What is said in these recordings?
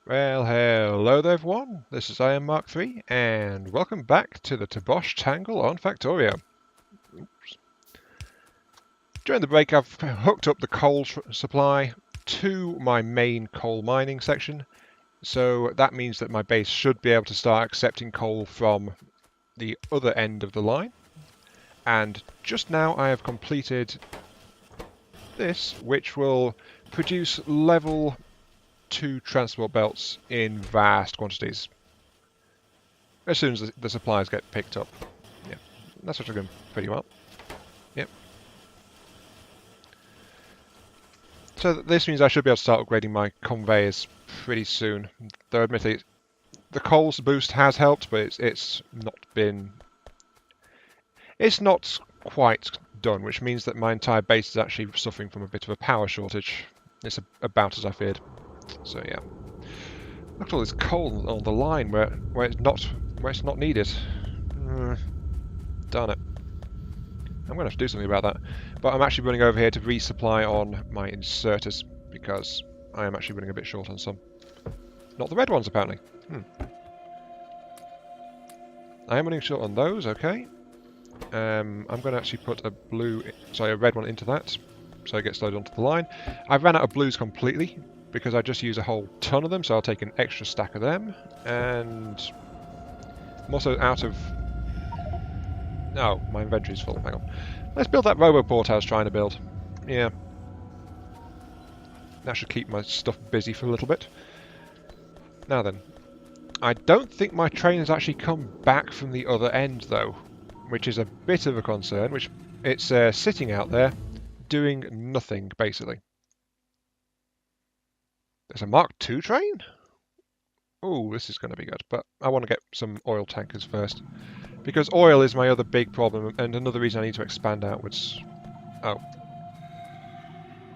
Well, hello there everyone, this is I Am Mark 3 and welcome back to the Tobosh Tangle on Factorio. Oops. During the break I've hooked up the coal supply to my main coal mining section, so that means that my base should be able to start accepting coal from the other end of the line. And just now I have completed this, which will produce level 2 transport belts in vast quantities as soon as the supplies get picked up. Yeah, that's actually going pretty well. Yep. So this means I should be able to start upgrading my conveyors pretty soon. Though admittedly, the coals boost has helped, but it's not quite done, which means that my entire base is actually suffering from a bit of a power shortage. It's about as I feared. So yeah, look at all this coal on the line where it's not needed. Darn it. I'm going to have to do something about that. But I'm actually running over here to resupply on my inserters because I am actually running a bit short on some. Not the red ones apparently. I am running short on those. Okay. I'm going to actually put a red one into that, so it gets loaded onto the line. I've ran out of blues completely, because I just use a whole ton of them, so I'll take an extra stack of them, and I'm also out of... Oh, my inventory's full, hang on. Let's build that roboport I was trying to build. Yeah. That should keep my stuff busy for a little bit. Now then, I don't think my train has actually come back from the other end, though, which is a bit of a concern, which it's sitting out there doing nothing, basically. There's a Mark II train? Oh, this is going to be good, but I want to get some oil tankers first. Because oil is my other big problem, and another reason I need to expand outwards. Oh.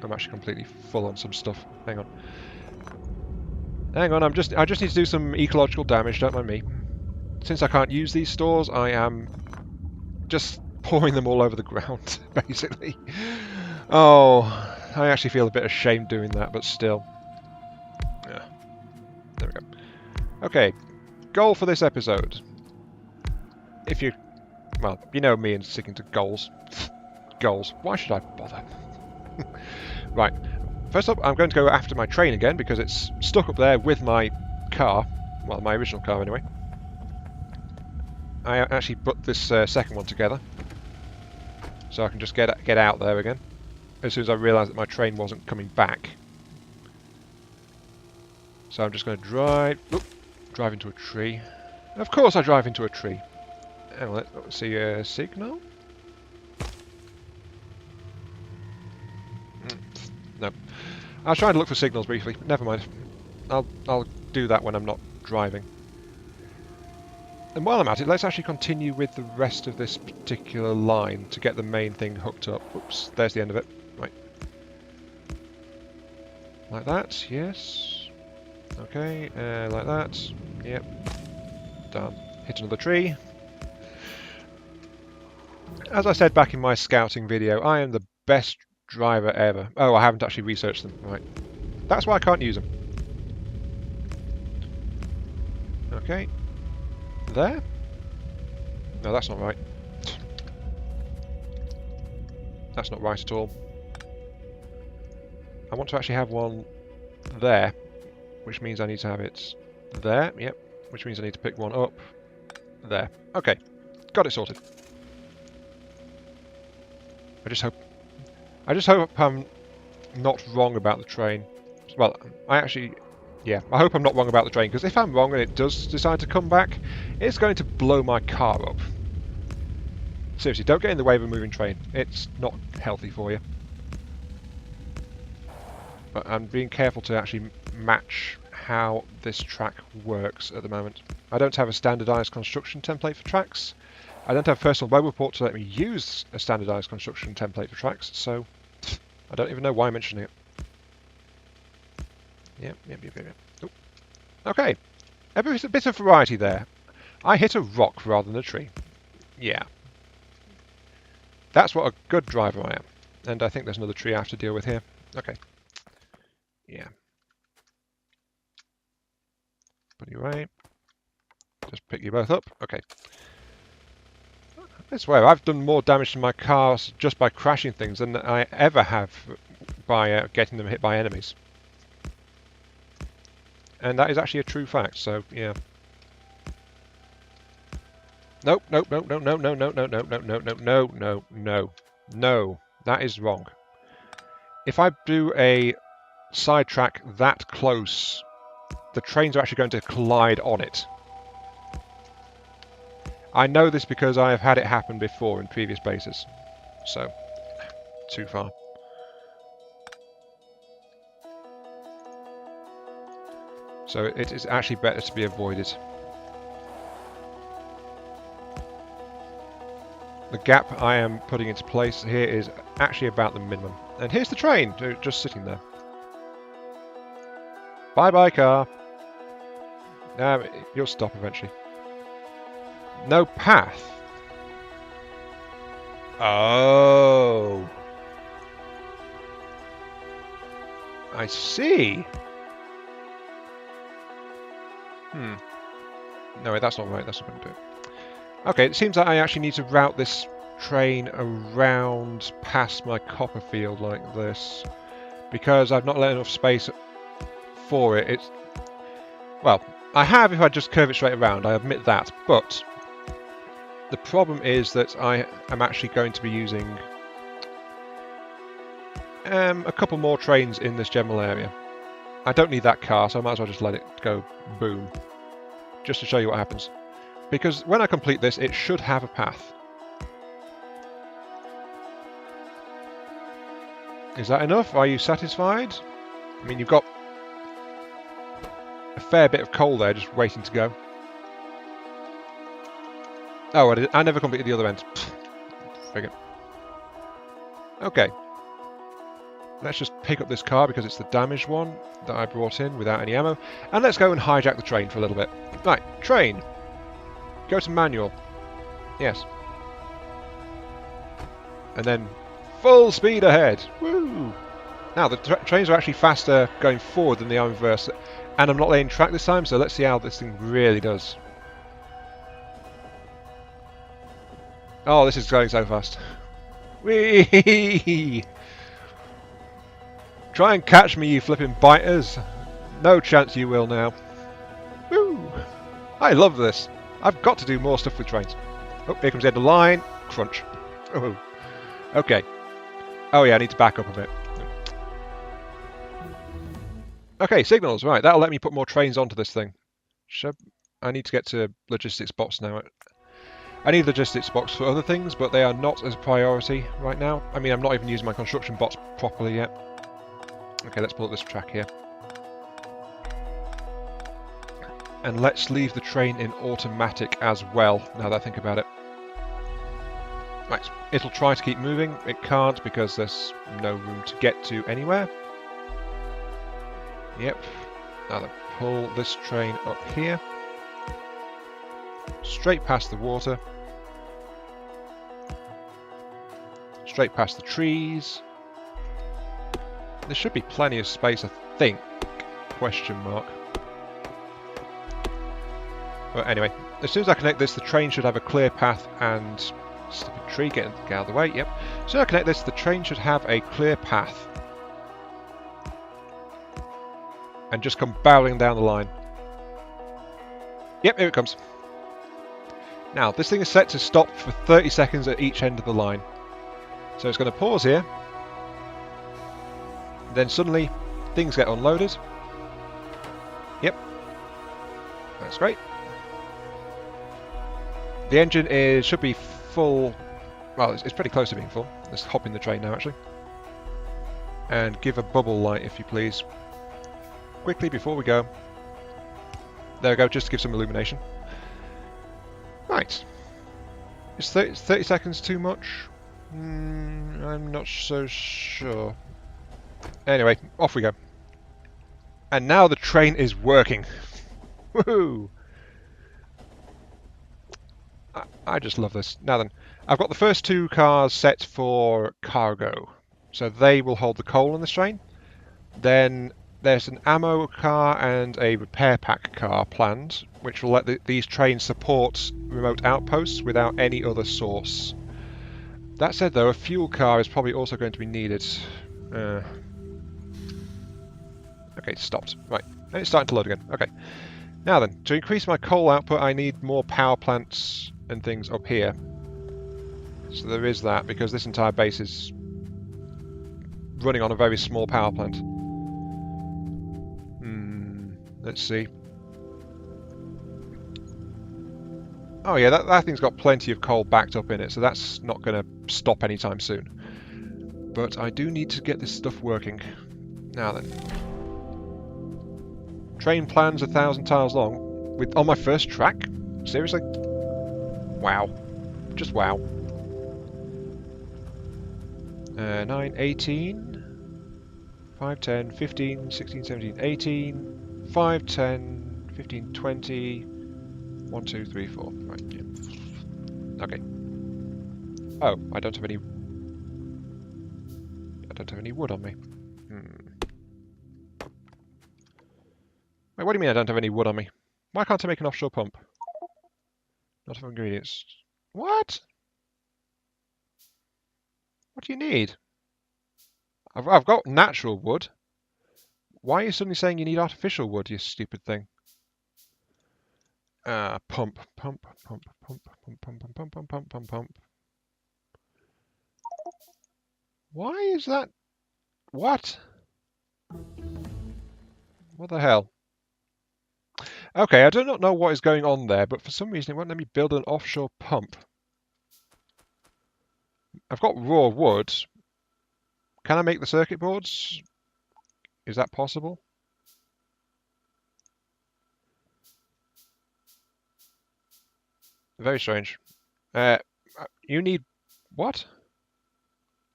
I'm actually completely full on some stuff. Hang on. Hang on, I just need to do some ecological damage, don't mind me. Since I can't use these stores, I am just pouring them all over the ground, basically. Oh, I actually feel a bit ashamed doing that, but still. Yeah. There we go. Okay, goal for this episode. Well, you know me and sticking to goals. Goals. Why should I bother? Right. First up, I'm going to go after my train again because it's stuck up there with my car. Well, my original car anyway. I actually put this second one together, so I can just get out there again as soon as I realised that my train wasn't coming back. So I'm just going to drive into a tree. Of course I drive into a tree. Hang on, let's see a signal. No. I was trying to look for signals briefly, but never mind. I'll do that when I'm not driving. And while I'm at it, let's actually continue with the rest of this particular line to get the main thing hooked up. Oops, there's the end of it. Right. Like that, yes. Okay, like that. Yep. Done. Hit another tree. As I said back in my scouting video, I am the best driver ever. Oh, I haven't actually researched them. Right. That's why I can't use them. Okay. There? No, that's not right. That's not right at all. I want to actually have one there, which means I need to have it there. Yep. Which means I need to pick one up there. Okay. Got it sorted. I just hope I'm not wrong about the train. Well, I hope I'm not wrong about the train, because if I'm wrong and it does decide to come back, it's going to blow my car up. Seriously, don't get in the way of a moving train. It's not healthy for you. But I'm being careful to actually match how this track works at the moment. I don't have a standardised construction template for tracks. I don't have personal web report to let me use a standardised construction template for tracks, so I don't even know why I'm mentioning it. Yep. Oop. Okay. A bit of variety there. I hit a rock rather than a tree. Yeah. That's what a good driver I am. And I think there's another tree I have to deal with here. Okay. Yeah. Put you away. Just pick you both up. Okay. I swear, I've done more damage to my cars just by crashing things than I ever have by getting them hit by enemies. And that is actually a true fact, so yeah. Nope, nope, nope, no, no, no, no, no, no, no, no, no, no, no, no, no. That is wrong. If I do a sidetrack that close, the trains are actually going to collide on it. I know this because I have had it happen before in previous bases. So, too far. So it is actually better to be avoided. The gap I am putting into place here is actually about the minimum. And here's the train, just sitting there. Bye-bye, car. You'll stop eventually. No path. Oh. I see. No, wait, that's not right. That's not going to do it. Okay, it seems like I actually need to route this train around past my copper field like this. Because I've not left enough space for it. It's... Well, I have if I just curve it straight around, I admit that. But the problem is that I am actually going to be using a couple more trains in this general area. I don't need that car, so I might as well just let it go boom. Just to show you what happens. Because when I complete this, it should have a path. Is that enough? Are you satisfied? I mean, you've got a fair bit of coal there just waiting to go. Oh, I never completed the other end. Figure. Okay. Let's just pick up this car because it's the damaged one that I brought in without any ammo. And let's go and hijack the train for a little bit. Right, train. Go to manual. Yes. And then full speed ahead. Woo! Now, the trains are actually faster going forward than they are in reverse. And I'm not laying track this time, so let's see how this thing really does. Oh, this is going so fast. Whee! Try and catch me, you flipping biters. No chance you will now. Woo! I love this. I've got to do more stuff with trains. Oh, here comes the end of the line. Crunch. Oh. Okay. Oh yeah, I need to back up a bit. Okay, signals. Right, that'll let me put more trains onto this thing. I need to get to logistics box now. I need logistics box for other things, but they are not as a priority right now. I mean, I'm not even using my construction bots properly yet. Okay, let's pull up this track here. And let's leave the train in automatic as well, now that I think about it. Right, it'll try to keep moving. It can't because there's no room to get to anywhere. Yep. Now then, pull this train up here. Straight past the water. Straight past the trees. There should be plenty of space, I think. Question mark. But anyway, as soon as I connect this, the train should have a clear path and... Stupid tree, get out of the way, yep. As soon as I connect this, the train should have a clear path. And just come barreling down the line. Yep, here it comes. Now, this thing is set to stop for 30 seconds at each end of the line. So it's going to pause here. Then suddenly, things get unloaded. Yep. That's great. The engine should be full. Well, it's pretty close to being full. Let's hop in the train now, actually. And give a bubble light, if you please. Quickly, before we go. There we go, just to give some illumination. Right. Is 30 seconds too much? I'm not so sure. Anyway, off we go. And now the train is working. Woohoo! I just love this. Now then, I've got the first two cars set for cargo. So they will hold the coal on this train. Then there's an ammo car and a repair pack car planned, which will let these trains support remote outposts without any other source. That said though, a fuel car is probably also going to be needed. Okay, it's stopped. Right, and it's starting to load again. Okay. Now then, to increase my coal output I need more power plants and things up here. So there is that, because this entire base is running on a very small power plant. Let's see. Oh yeah, that thing's got plenty of coal backed up in it, so that's not going to stop anytime soon. But I do need to get this stuff working. Now then. Train plans 1,000 tiles long, with on my first track? Seriously? Wow. Just wow. 9, 18, 5, 10, 15, 16, 17, 18, 5, 10, 15, 20, 1, 2, 3, 4. Right, yeah. Okay. Oh, I don't have any wood on me. Wait, what do you mean I don't have any wood on me? Why can't I make an offshore pump? Not enough ingredients. What? What do you need? I've got natural wood. Why are you suddenly saying you need artificial wood, you stupid thing? Pump, pump, pump, pump, pump, pump, pump, pump, pump, pump, pump, pump. Why is that? What? What the hell? Okay, I do not know what is going on there, but for some reason it won't let me build an offshore pump. I've got raw wood. Can I make the circuit boards? Is that possible? Very strange. You need what?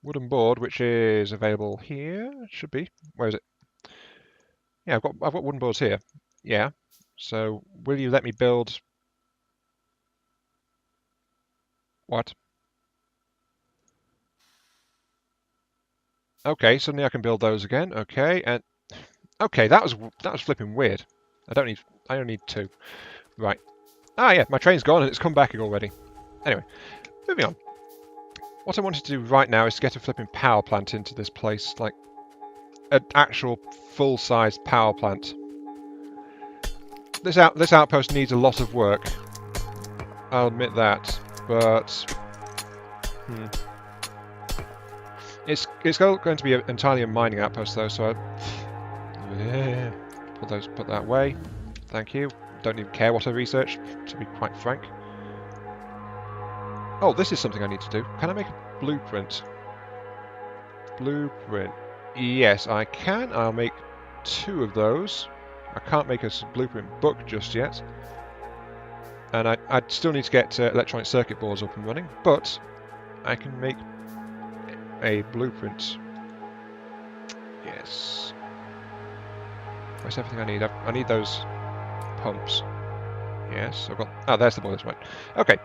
Wooden board, which is available here. It should be. Where is it? Yeah, I've got wooden boards here. Yeah. So will you let me build? What? Okay, suddenly I can build those again. Okay, and okay, that was flipping weird. I only need 2. Right. Ah, yeah, my train's gone and it's come back already. Anyway, moving on. What I wanted to do right now is to get a flipping power plant into this place, like an actual full-sized power plant. This outpost needs a lot of work. I'll admit that, but it's going to be entirely a mining outpost though, so put that away. Thank you. Don't even care what I research, to be quite frank. Oh, this is something I need to do. Can I make a blueprint? Blueprint. Yes, I can. I'll make 2 of those. I can't make a blueprint book just yet. And I still need to get electronic circuit boards up and running, but I can make a blueprint. Yes. Where's everything I need? I need those pumps. Yes, I've got... Oh, there's the boilers, right. Okay,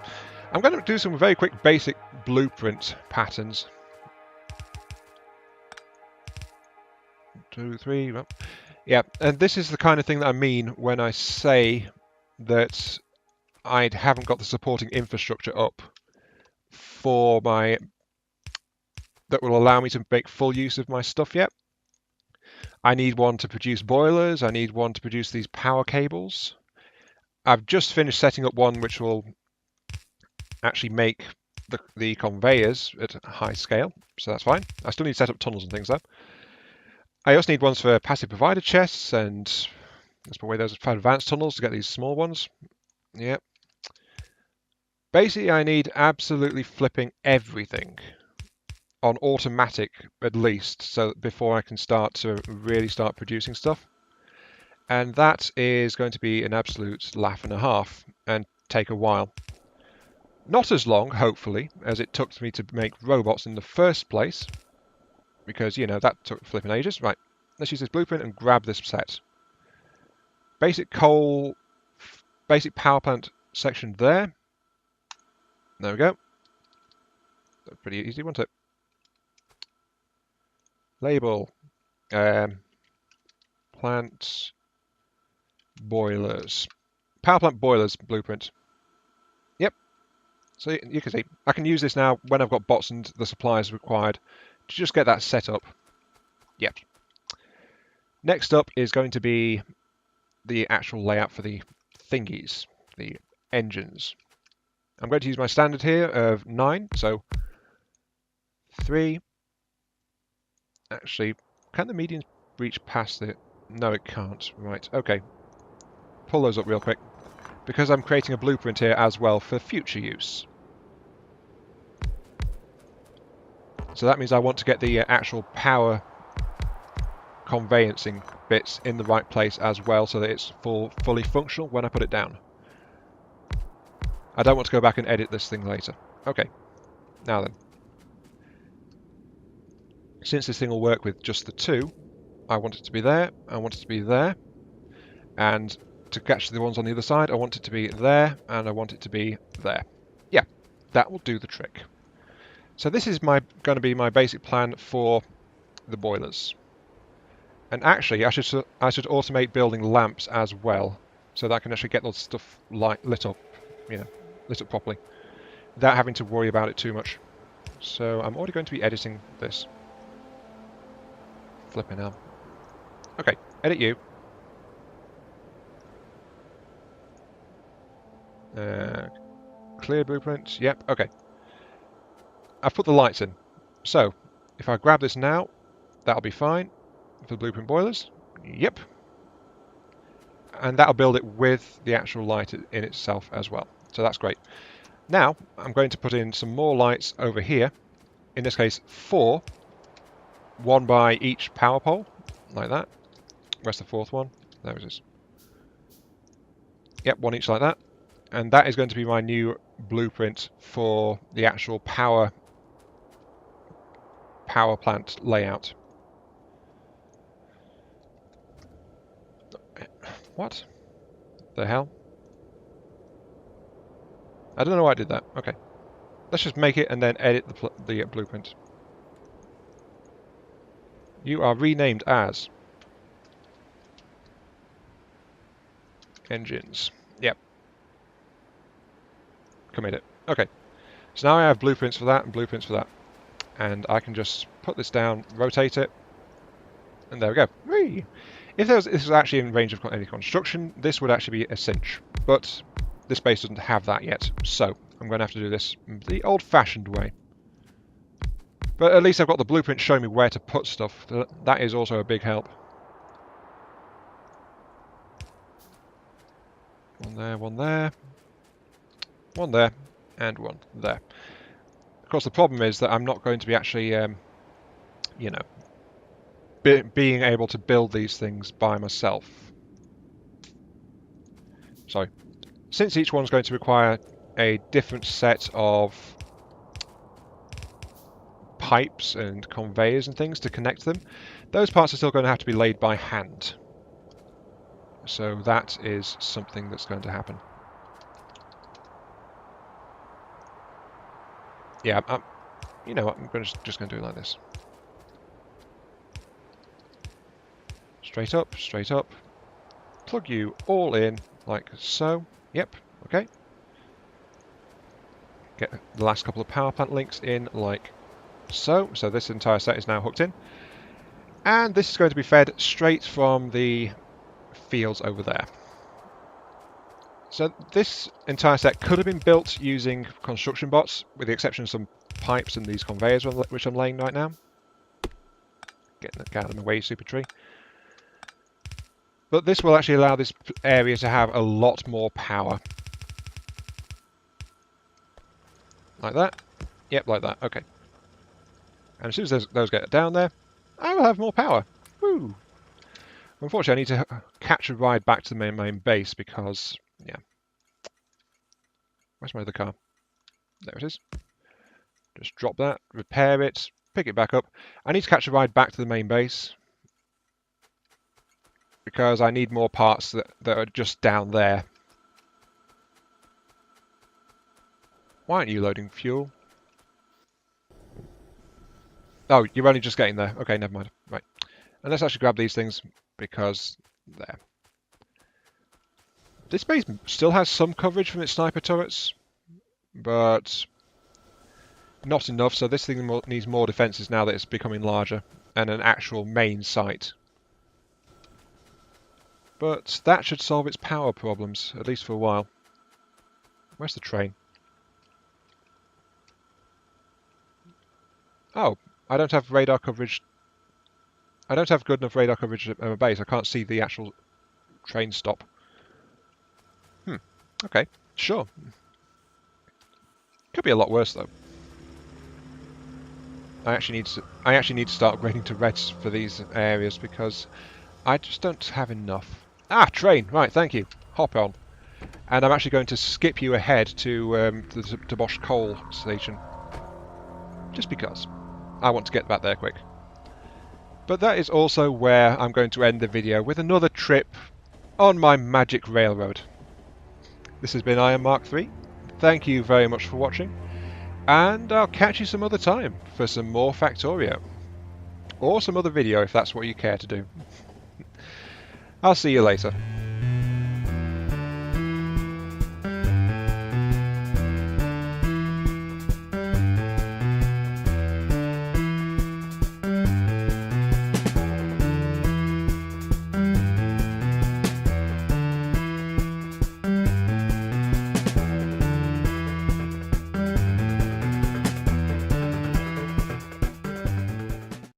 I'm going to do some very quick basic blueprint patterns. 2, 3... Well, yeah, and this is the kind of thing that I mean when I say that I haven't got the supporting infrastructure up for my... that will allow me to make full use of my stuff yet. I need one to produce boilers, I need one to produce these power cables. I've just finished setting up one which will actually make the conveyors at a high scale, so that's fine. I still need to set up tunnels and things though. I also need ones for passive provider chests, and let's put away those for advanced tunnels to get these small ones. Yep. Basically, I need absolutely flipping everything on automatic at least, so before I can start to really start producing stuff. And that is going to be an absolute laugh and a half and take a while. Not as long, hopefully, as it took me to make robots in the first place, because, you know, that took flipping ages. Right, let's use this blueprint and grab this set. basic coal, basic power plant section there. There we go. That's pretty easy, wasn't it? Label. Plant boilers. Power plant boilers blueprint. Yep. So you can see, I can use this now when I've got bots and the supplies required to just get that set up. Yep. Next up is going to be the actual layout for the thingies, the engines. I'm going to use my standard here of 9, so 3. Actually, can the medians reach past it? No, it can't. Right, okay. Pull those up real quick, because I'm creating a blueprint here as well for future use. So that means I want to get the actual power conveyancing bits in the right place as well, so that it's fully functional when I put it down. I don't want to go back and edit this thing later. Okay, now then. Since this thing will work with just the 2, I want it to be there, I want it to be there, and to catch the ones on the other side, I want it to be there, and I want it to be there. Yeah, that will do the trick. So this is going to be my basic plan for the boilers. And actually, I should automate building lamps as well, so that I can actually get the stuff lit up, lit up properly, without having to worry about it too much. So I'm already going to be editing this. Flipping hell. Okay, edit you. Clear blueprint. Yep, okay. I've put the lights in. So, if I grab this now, that'll be fine for the blueprint boilers. Yep. And that'll build it with the actual light in itself as well. So that's great. Now, I'm going to put in some more lights over here. In this case, 4. 1 by each power pole, like that. Where's the 4th one? There it is. Yep, 1 each like that. And that is going to be my new blueprint for the actual power plant layout. What the hell? I don't know why I did that. Okay. Let's just make it and then edit the blueprint. You are renamed as engines. Yep. Commit it. Okay. So now I have blueprints for that and blueprints for that. And I can just put this down, rotate it, and there we go. Whee! If this was actually in range of any construction, this would actually be a cinch. But this base doesn't have that yet, so I'm going to have to do this the old-fashioned way. But at least I've got the blueprint showing me where to put stuff. That is also a big help. One there, one there, one there, and one there. Of course, the problem is that I'm not going to be actually, being able to build these things by myself. So, since each one's going to require a different set of pipes and conveyors and things to connect them, those parts are still going to have to be laid by hand. So that is something that's going to happen. Yeah, you know what, I'm just going to do it like this. Straight up. Plug you all in, like so. Yep, okay. Get the last couple of power plant links in, like so. So this entire set is now hooked in. And this is going to be fed straight from the fields over there. So this entire set could have been built using construction bots, with the exception of some pipes and these conveyors which I'm laying right now. Getting out of the way, super tree. But this will actually allow this area to have a lot more power. Like that. Yep, like that. Okay. And as soon as those get down there, I will have more power. Woo! Unfortunately, I need to catch a ride back to the main base because, yeah. Where's my other car? There it is. Just drop that, repair it, pick it back up. I need to catch a ride back to the main base because I need more parts that are just down there. Why aren't you loading fuel? Oh, you're only just getting there. Okay, never mind. Right. And let's actually grab these things because there. This base still has some coverage from its sniper turrets, but not enough. So this thing needs more defences now that it's becoming larger and an actual main site. But that should solve its power problems, at least for a while. Where's the train? Oh, I don't have radar coverage. I don't have good enough radar coverage at my base. I can't see the actual train stop. Okay, sure. Could be a lot worse though. I actually need to start upgrading to reds for these areas because I just don't have enough. Ah, train. Right, thank you. Hop on. And I'm actually going to skip you ahead to the Bosch coal station. Just because. I want to get back there quick. But that is also where I'm going to end the video with another trip on my magic railroad. This has been Iron Mark 3. Thank you very much for watching. And I'll catch you some other time for some more Factorio. Or some other video if that's what you care to do. I'll see you later.